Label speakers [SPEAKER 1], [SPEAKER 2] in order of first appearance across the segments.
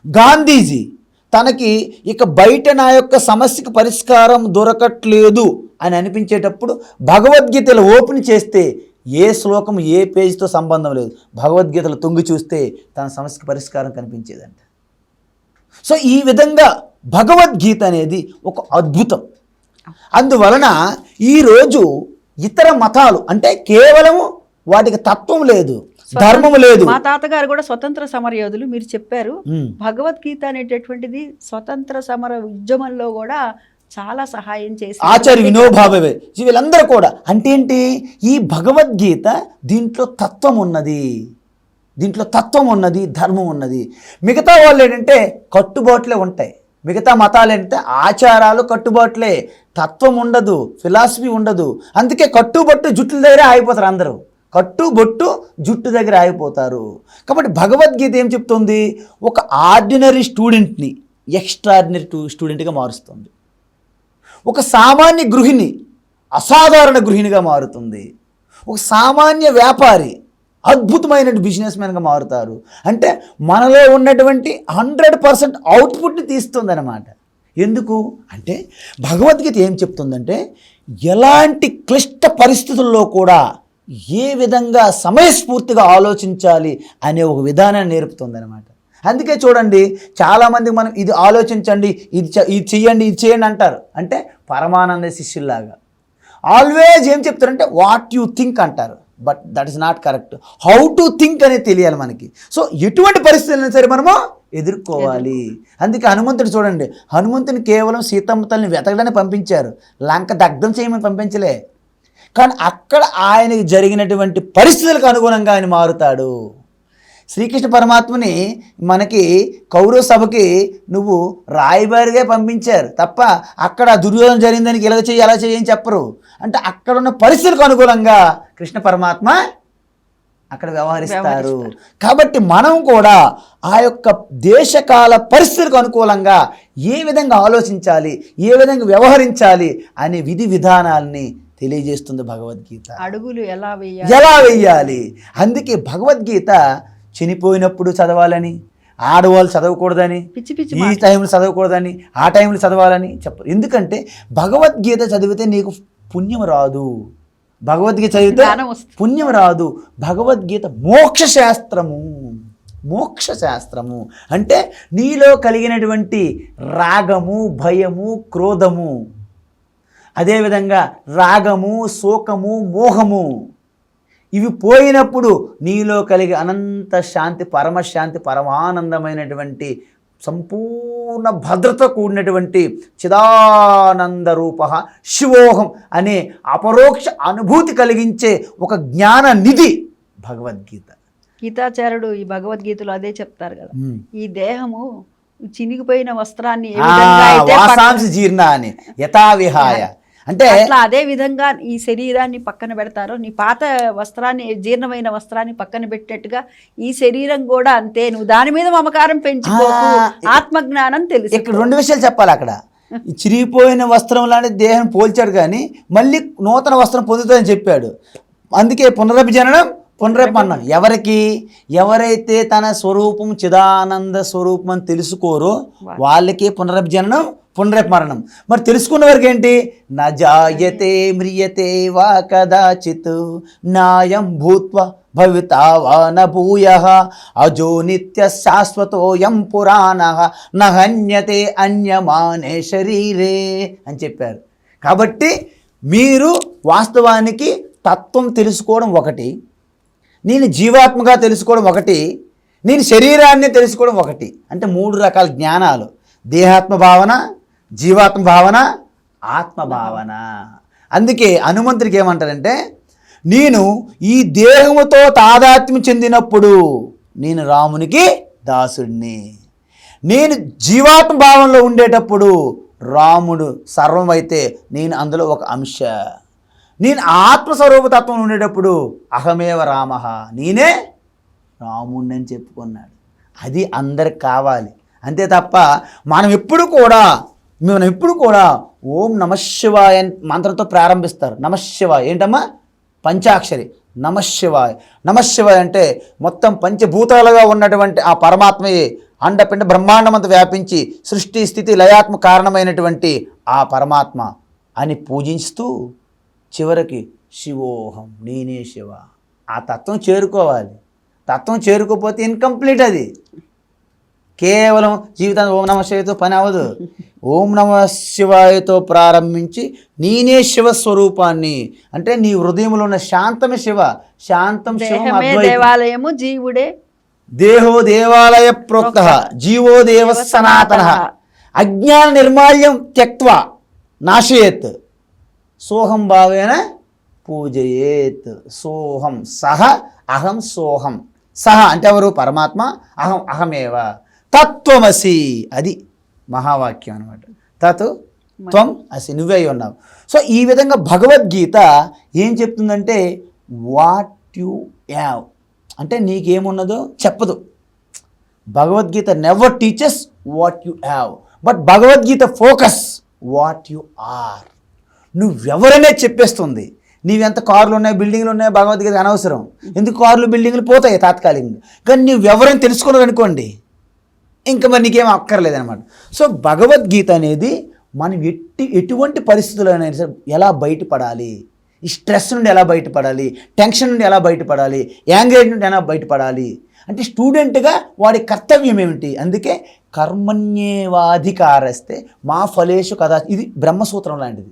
[SPEAKER 1] గాంధీజీ తనకి ఇక బయట నా యొక్క సమస్యకు పరిష్కారం దొరకట్లేదు అని అనిపించేటప్పుడు భగవద్గీతలు ఓపెన్ చేస్తే ఏ శ్లోకం ఏ పేజీతో సంబంధం లేదు, భగవద్గీతలు తొంగి చూస్తే తన సమస్యకు పరిష్కారం కనిపించేదంట. సో ఈ విధంగా భగవద్గీత అనేది ఒక అద్భుతం. అందువలన ఈరోజు ఇతర మతాలు అంటే కేవలము వాటికి తత్వం లేదు, ధర్మము లేదు.
[SPEAKER 2] మా తాతగారు కూడా స్వతంత్ర సమర యోధులు. మీరు చెప్పారు భగవద్గీత అనేటటువంటిది స్వతంత్ర సమర ఉద్యమంలో కూడా చాలా సహాయం చేసి
[SPEAKER 1] ఆచార్య వినోబాభావే వీళ్ళందరూ కూడా అంటే ఏంటి, ఈ భగవద్గీత దీంట్లో తత్వం ఉన్నది, దీంట్లో తత్వం ఉన్నది, ధర్మం ఉన్నది. మిగతా వాళ్ళు ఏంటంటే కట్టుబాట్లే ఉంటాయి. మిగతా మతాలు ఏంటంటే ఆచారాలు కట్టుబాట్లే, తత్వం ఉండదు, ఫిలాసఫీ ఉండదు. అందుకే కట్టుబొట్టు జుట్టుల దగ్గర ఆగిపోతారు అందరూ, కట్టుబొట్టు జుట్టు దగ్గర ఆగిపోతారు. కాబట్టి భగవద్గీత ఏం చెప్తుంది, ఒక ఆర్డినరీ స్టూడెంట్ని ఎక్స్ట్రాడినరీ స్టూడెంట్గా మారుస్తుంది. ఒక సామాన్య గృహిణి అసాధారణ గృహిణిగా మారుతుంది. ఒక సామాన్య వ్యాపారి అద్భుతమైన బిజినెస్ మ్యాన్గా మారుతారు. అంటే మనలో ఉన్నటువంటి 100% అవుట్పుట్ని తీస్తుంది అన్నమాట. ఎందుకు అంటే భగవద్గీత ఏం చెప్తుందంటే ఎలాంటి క్లిష్ట పరిస్థితుల్లో కూడా ఏ విధంగా సమయస్ఫూర్తిగా ఆలోచించాలి అనే ఒక విధానాన్ని నేర్పుతుంది అన్నమాట. అందుకే చూడండి చాలామంది మనం ఇది ఆలోచించండి, ఇది చెయ్యండి, ఇది చేయండి అంటారు. అంటే పరమానంద శిష్యుల్లాగా ఆల్వేజ్ ఏం చెప్తారంటే వాట్ యు థింక్ అంటారు. But that is not correct. How to think అనేది తెలియాలి మనకి. సో ఎటువంటి పరిస్థితులైనా సరే మనము ఎదుర్కోవాలి. అందుకే హనుమంతుడు చూడండి, హనుమంతుని కేవలం సీతమ్మ తల్లిని వెతకడానికి పంపించారు, లంక దగ్ధం చేయమని పంపించలే. కానీ అక్కడ ఆయనకి జరిగినటువంటి పరిస్థితులకు అనుగుణంగా ఆయన మారుతాడు. శ్రీకృష్ణ పరమాత్మని మనకి కౌరవ సభకి నువ్వు రాయబారిగా పంపించారు తప్ప అక్కడ దుర్యోధన జరిగిందానికి ఇలా చేయి అలా చేయని చెప్పరు. అంటే అక్కడ ఉన్న పరిస్థితులకు అనుగుణంగా కృష్ణ పరమాత్మ అక్కడ వ్యవహరిస్తారు. కాబట్టి మనం కూడా ఆ యొక్క దేశకాల పరిస్థితులకు అనుకూలంగా ఏ విధంగా ఆలోచించాలి, ఏ విధంగా వ్యవహరించాలి అనే విధి విధానాల్ని తెలియజేస్తుంది భగవద్గీత.
[SPEAKER 2] అడుగులు ఎలా
[SPEAKER 1] వేయాలి. అందుకే భగవద్గీత చనిపోయినప్పుడు చదవాలని, ఆడవాళ్ళు చదవకూడదని, ఈ టైంలో చదవకూడదని, ఆ టైంలో చదవాలని చెప్పరు. ఎందుకంటే భగవద్గీత చదివితే నీకు పుణ్యం రాదు, భగవద్గీత చదివితే పుణ్యం రాదు. భగవద్గీత మోక్ష శాస్త్రము అంటే నీలో కలిగినటువంటి రాగము, భయము, క్రోధము, అదేవిధంగా రాగము, శోకము, మోహము ఇవి పోయినప్పుడు నీలో కలిగే అనంత శాంతి, పరమశాంతి, పరమానందమైనటువంటి సంపూర్ణ భద్రత కూడినటువంటి చిదానంద రూప శివోహం అనే అపరోక్ష అనుభూతి కలిగించే ఒక జ్ఞాన నిధి భగవద్గీత.
[SPEAKER 2] గీతాచార్యుడు ఈ భగవద్గీతలో అదే చెప్తారు కదా, ఈ దేహము చినిగిపోయిన వస్త్రాన్ని
[SPEAKER 1] జీర్ణ అని యథావిహాయ అంటే
[SPEAKER 2] అట్లా అదే విధంగా ఈ శరీరాన్ని పక్కన పెడతారు, నీ పాత వస్త్రాన్ని, జీర్ణమైన వస్త్రాన్ని పక్కన పెట్టేట్టుగా ఈ శరీరం కూడా అంతే. నువ్వు దాని మీద మమకారం పెంచుకోకు, ఆత్మజ్ఞానం తెలుసు.
[SPEAKER 1] ఇక్కడ 2 విషయాలు చెప్పాలి. అక్కడ చిరిగిపోయిన వస్త్రం లాంటి దేహం పోల్చాడు కానీ మళ్ళీ నూతన వస్త్రం పొందుతుందని చెప్పాడు. అందుకే పునరభిజననం, పునరపన్నం. ఎవరైతే తన స్వరూపం చిదానంద స్వరూపం అని తెలుసుకోరో వాళ్ళకి పునరభిజననం, పునరమరణం. మరి తెలుసుకున్న వరకు ఏంటి, నా జాయతే మ్రియతే వా కదాచిత్ నాయం భూత్వా భవితా వా న భూయః అజో నిత్య శాశ్వతోయం పురాణః న హన్యతే అన్యమానే శరీరే అని చెప్పారు. కాబట్టి మీరు వాస్తవానికి తత్వం తెలుసుకోవడం ఒకటి, నేను జీవాత్మగా తెలుసుకోవడం ఒకటి, నేను శరీరాన్ని తెలుసుకోవడం ఒకటి. అంటే 3 రకాల జ్ఞానాలు: దేహాత్మ భావన, జీవాత్మ భావన, ఆత్మభావన. అందుకే హనుమంతుడికి ఏమంటారంటే, నేను ఈ దేహముతో తాదాత్మ్యం చెందినప్పుడు నేను రామునికి దాసుడిని, నేను జీవాత్మ భావంలో ఉండేటప్పుడు రాముడు సర్వం అయితే నేను అందులో ఒక అంశ, నేను ఆత్మస్వరూపతత్వం ఉండేటప్పుడు అహమేవ రామ, నేనే రాముడిని అని చెప్పుకున్నాడు. అది అందరికి కావాలి. అంతే తప్ప మనం ఎప్పుడు కూడా ఓం నమశివాయ మంత్రంతో ప్రారంభిస్తారు. నమశివాయ ఏంటమ్మా? పంచాక్షరి నమశివాయ. నమశివాయ అంటే మొత్తం పంచభూతాలుగా ఉన్నటువంటి ఆ పరమాత్మయే అండపిండ బ్రహ్మాండమంతా వ్యాపించి సృష్టి స్థితి లయాత్మ కారణమైనటువంటి ఆ పరమాత్మ అని పూజిస్తూ చివరికి శివోహం నేనే శివ ఆ తత్వం చేరుకోవాలి. తత్వం చేరుకోకపోతే ఇన్కంప్లీట్ అది. కేవలం జీవితాన్ని ఓం నమ శివాయతో పని అవ్వదు. ఓం నమ శివాయతో ప్రారంభించి నేనే శివస్వరూపాన్ని అంటే నీ హృదయంలో ఉన్న శాంతమే శివ. శాంతం శివం అద్వైతం.
[SPEAKER 2] దేవాలయము జీవుడే
[SPEAKER 1] దేహో దేవాలయ ప్రోక్త జీవో దేవ సనాతన అజ్ఞాన నిర్మాల్యం త్యక్త్వా నాశయేత్ సోహం భావేన పూజయేత్. సోహం సహ అహం సోహం. సహ అంటే ఎవరు? పరమాత్మ. అహం అహమేవ. తత్వమసి అది మహావాక్యం అనమాట. తత్ త్వం అసి నువ్వే అయి ఉన్నావు. సో ఈ విధంగా భగవద్గీత ఏం చెప్తుందంటే వాట్ యు హ్యావ్ అంటే నీకేమున్నదో చెప్పదు. Bhagavad Gita never teaches what you have but Bhagavad Gita focus what you are. నువ్వెవరనే చెప్పేస్తుంది. నీవెంత కార్లు ఉన్నాయి బిల్డింగ్లు ఉన్నాయి భగవద్గీత అనవసరం. ఎందుకు కార్లు బిల్డింగ్లు పోతాయి తాత్కాలికంగా. కానీ నువ్వెవరని తెలుసుకున్నది అనుకోండి ఇంకా మరి నీకేం అక్కర్లేదనమాట. సో భగవద్గీత అనేది మనం ఎటువంటి పరిస్థితుల్లోనైనా సరే ఎలా బయటపడాలి, ఈ స్ట్రెస్ నుండి ఎలా బయటపడాలి, టెన్షన్ నుండి ఎలా బయటపడాలి, యాంగ్జైటీ నుండి ఎలా బయటపడాలి అంటే స్టూడెంట్గా వాడి కర్తవ్యం ఏమిటి. అందుకే కర్మణ్యేవాధికారస్తే మా ఫలేషు కదా. ఇది బ్రహ్మసూత్రం లాంటిది.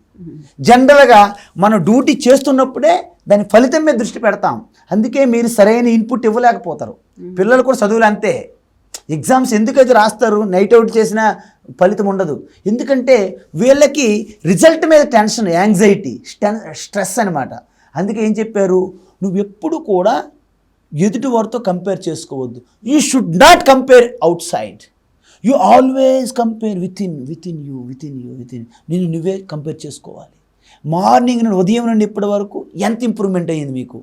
[SPEAKER 1] జనరల్గా మనం డ్యూటీ చేస్తున్నప్పుడే దాని ఫలితం మీద దృష్టి పెడతాం. అందుకే మీరు సరైన ఇన్పుట్ ఇవ్వలేకపోతారు. పిల్లలు కూడా చదువులు అంతే. ఎగ్జామ్స్ ఎందుకైతే రాస్తారు నైట్ అవుట్ చేసిన ఫలితం ఉండదు. ఎందుకంటే వీళ్ళకి రిజల్ట్ మీద టెన్షన్, యాంగ్జైటీ, స్ట్రెస్ అనమాట. అందుకే ఏం చెప్పారు, నువ్వు ఎప్పుడు కూడా ఎదుటి వారితో కంపేర్ చేసుకోవద్దు. You should not compare out side. You always compare with in you. నేను నువ్వే కంపేర్ చేసుకోవాలి. మార్నింగ్ నుండి ఉదయం నుండి ఇప్పటి వరకు ఎంత ఇంప్రూవ్మెంట్ అయ్యింది మీకు,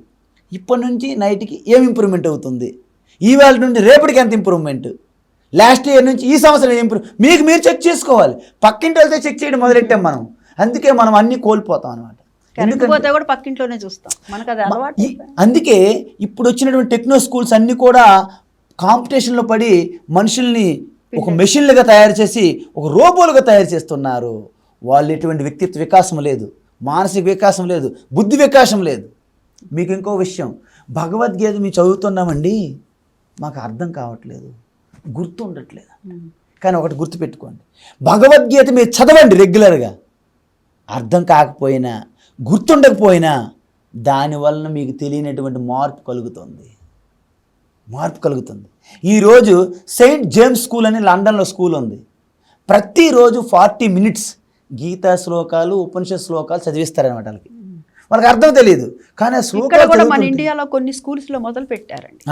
[SPEAKER 1] ఇప్పటి నుంచి నైట్కి ఏం ఇంప్రూవ్మెంట్ అవుతుంది, ఈవేళ నుండి రేపటికి ఎంత ఇంప్రూవ్మెంట్, లాస్ట్ ఇయర్ నుంచి ఈ సంవత్సరం మీకు మీరు చెక్ చేసుకోవాలి. పక్కింటి వెళ్తే చెక్ చేయడం మొదలెట్టాం మనం. అందుకే మనం అన్నీ కోల్పోతాం అనమాట.
[SPEAKER 2] ఎందుకంటే కూడా పక్కింట్లోనే చూస్తాం, మనకు అది అలవాటు.
[SPEAKER 1] అందుకే ఇప్పుడు వచ్చినటువంటి టెక్నో స్కూల్స్ అన్నీ కూడా కాంపిటీషన్లో పడి మనుషుల్ని ఒక మెషిన్లుగా తయారు చేసి ఒక రోబోలుగా తయారు చేస్తున్నారు. వాళ్ళు ఎటువంటి వ్యక్తిత్వ వికాసం లేదు, మానసిక వికాసం లేదు, బుద్ధి వికాసం లేదు. మీకు ఇంకో విషయం, భగవద్గీత మేము చదువుతున్నామండి, మాకు అర్థం కావట్లేదు, గుర్తు ఉండట్లేదు. కానీ ఒకటి గుర్తుపెట్టుకోండి, భగవద్గీత మీరు చదవండి రెగ్యులర్గా. అర్థం కాకపోయినా గుర్తుండకపోయినా దానివల్ల మీకు తెలియనటువంటి మార్పు కలుగుతుంది. ఈరోజు సెయింట్ జేమ్స్ స్కూల్ అని లండన్లో స్కూల్ ఉంది. ప్రతిరోజు 40 minutes గీతా శ్లోకాలు ఉపనిషత్ శ్లోకాలు చదివిస్తారనమాట. వాళ్ళకి అర్థం తెలియదు కానీ
[SPEAKER 2] శ్లోకాలు కూడా మన ఇండియాలో కొన్ని స్కూల్స్లో మొదలు పెట్టారండి.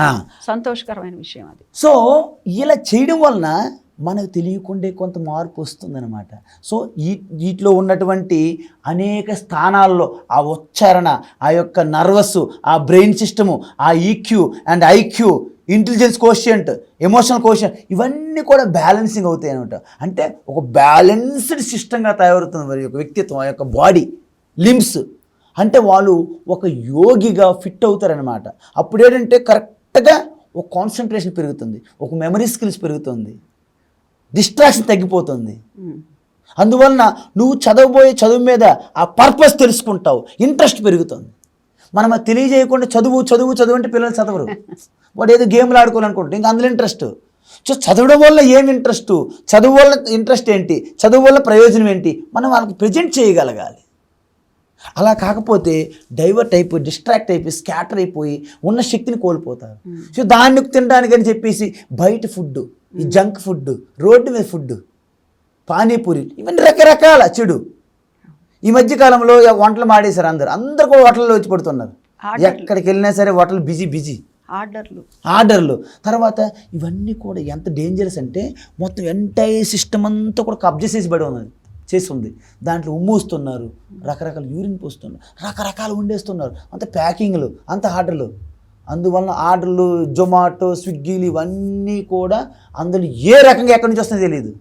[SPEAKER 2] సంతోషకరమైన విషయం అది.
[SPEAKER 1] సో ఇలా చేయడం వలన మనకు తెలియకుండా కొంత మార్పు వస్తుందన్నమాట. సో వీటిలో ఉన్నటువంటి అనేక స్థానాల్లో ఆ ఉచ్చారణ, ఆ యొక్క నర్వస్, ఆ బ్రెయిన్ సిస్టము, ఆ EQ and IQ, intelligence quotient, emotional quotient, ఇవన్నీ కూడా బ్యాలెన్సింగ్ అవుతాయి అనమాట. అంటే ఒక బ్యాలెన్స్డ్ సిస్టంగా తయారవుతుంది వారి యొక్క వ్యక్తిత్వం, ఆ యొక్క బాడీ లిమ్స్. అంటే వాళ్ళు ఒక యోగిగా ఫిట్ అవుతారనమాట. అప్పుడు ఏంటంటే కరెక్ట్గా ఒక కాన్సన్ట్రేషన్ పెరుగుతుంది, ఒక మెమరీ స్కిల్స్ పెరుగుతుంది, డిస్ట్రాక్షన్ తగ్గిపోతుంది. అందువలన నువ్వు చదవబోయే చదువు మీద ఆ పర్పస్ తెలుసుకుంటావు, ఇంట్రెస్ట్ పెరుగుతుంది. మనం అది తెలియజేయకుండా చదువు అంటే పిల్లలు చదవరు. వాడు ఏదో గేమ్లు ఆడుకోవాలనుకుంటారు, ఇంకా అందులో ఇంట్రెస్ట్. సో చదవడం వల్ల ఏం ఇంట్రెస్ట్, చదువు వల్ల ఇంట్రెస్ట్ ఏంటి, చదువు వల్ల ప్రయోజనం ఏంటి, మనం వాళ్ళకి ప్రజెంట్ చేయగలగాలి. అలా కాకపోతే డైవర్ట్ అయిపోయి, డిస్ట్రాక్ట్ అయిపోయి, స్కాటర్ అయిపోయి ఉన్న శక్తిని కోల్పోతారు. సో దాన్ని తినడానికని చెప్పేసి బయట ఫుడ్, ఈ జంక్ ఫుడ్, రోడ్డు మీద ఫుడ్, పానీపూరి, ఇవన్నీ రకరకాల చెడు. ఈ మధ్యకాలంలో వంటలు మాడేశారు అందరు కూడా హోటల్లో వచ్చి పడుతున్నారు. ఎక్కడికి వెళ్ళినా సరే హోటల్ బిజీ ఆర్డర్లు. తర్వాత ఇవన్నీ కూడా ఎంత డేంజరస్ అంటే మొత్తం ఎంటైర్ సిస్టమ్ అంతా కూడా కబ్జా చేసి ఉంది. దాంట్లో ఉమ్మూస్తున్నారు, రకరకాల యూరిన్ పోస్తున్నారు, రకరకాలు వండేస్తున్నారు, అంత ప్యాకింగ్లు, అంత ఆర్డర్లు. అందువల్ల ఆర్డర్లు, జొమాటో, స్విగ్గీలు ఇవన్నీ కూడా అందులో ఏ రకంగా ఎక్కడి నుంచి వస్తుందో తెలియదు.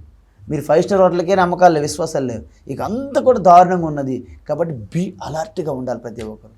[SPEAKER 1] మీరు 5 స్టార్ హోటల్కే నమ్మకాలు లేవు, విశ్వాసాలు లేవు. ఇక అంతా కూడా దారుణంగా ఉన్నది. కాబట్టి బీ అలర్ట్గా ఉండాలి ప్రతి ఒక్కరు.